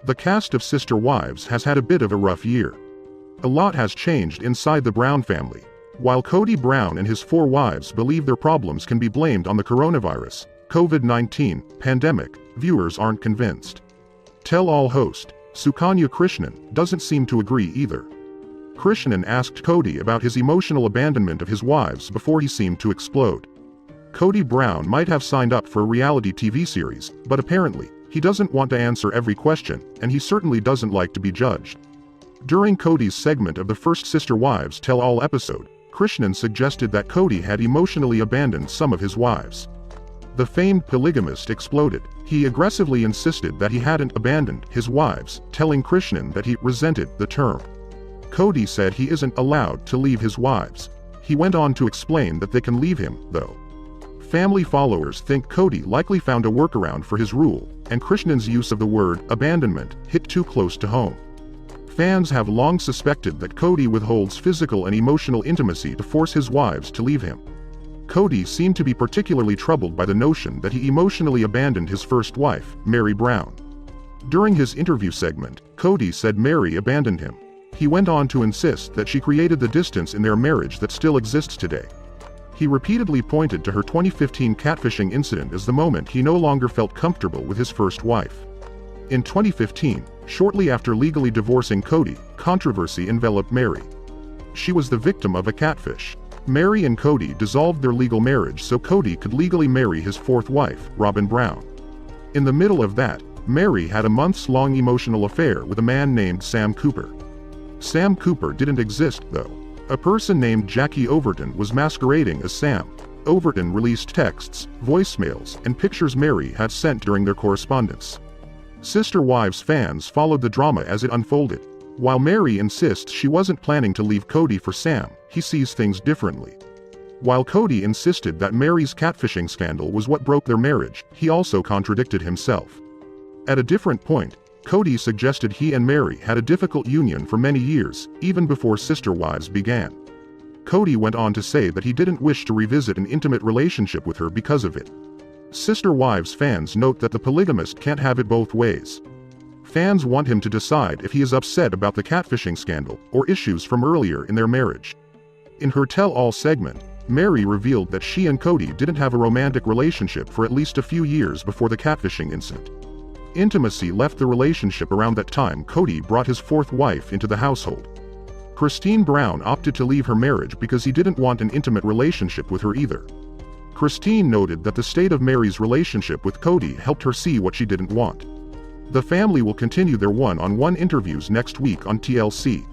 The cast of Sister Wives has had a bit of a rough year. A lot has changed inside the Brown family. While Kody Brown and his 4 wives believe their problems can be blamed on the coronavirus, COVID-19 pandemic, viewers aren't convinced. Tell-all host, Sukanya Krishnan, doesn't seem to agree either. Krishnan asked Kody about his emotional abandonment of his wives before he seemed to explode. Kody Brown might have signed up for a reality TV series, but apparently, he doesn't want to answer every question, and he certainly doesn't like to be judged. During Kody's segment of the first Sister Wives Tell-All episode, Krishnan suggested that Kody had emotionally abandoned some of his wives. The famed polygamist exploded. He aggressively insisted that he hadn't abandoned his wives, telling Krishnan that he resented the term. Kody said he isn't allowed to leave his wives. He went on to explain that they can leave him, though. Family followers think Kody likely found a workaround for his rule, and Krishnan's use of the word abandonment hit too close to home. Fans have long suspected that Kody withholds physical and emotional intimacy to force his wives to leave him. Kody seemed to be particularly troubled by the notion that he emotionally abandoned his first wife, Mary Brown. During his interview segment, Kody said Mary abandoned him. He went on to insist that she created the distance in their marriage that still exists today. He repeatedly pointed to her 2015 catfishing incident as the moment he no longer felt comfortable with his first wife. In 2015, shortly after legally divorcing Kody, controversy enveloped Mary. She was the victim of a catfish. Mary and Kody dissolved their legal marriage so Kody could legally marry his 4th wife, Robin Brown. In the middle of that, Mary had a months-long emotional affair with a man named Sam Cooper. Sam Cooper didn't exist, though. A person named Jackie Overton was masquerading as Sam. Overton released texts, voicemails, and pictures Mary had sent during their correspondence. Sister Wives fans followed the drama as it unfolded. While Mary insists she wasn't planning to leave Kody for Sam, he sees things differently. While Kody insisted that Mary's catfishing scandal was what broke their marriage, he also contradicted himself. At a different point, Kody suggested he and Mary had a difficult union for many years, even before Sister Wives began. Kody went on to say that he didn't wish to revisit an intimate relationship with her because of it. Sister Wives fans note that the polygamist can't have it both ways. Fans want him to decide if he is upset about the catfishing scandal or issues from earlier in their marriage. In her tell-all segment, Mary revealed that she and Kody didn't have a romantic relationship for at least a few years before the catfishing incident. Intimacy left the relationship around that time Kody brought his 4th wife into the household. Christine Brown opted to leave her marriage because he didn't want an intimate relationship with her either. Christine noted that the state of Mary's relationship with Kody helped her see what she didn't want. The family will continue their one-on-one interviews next week on TLC.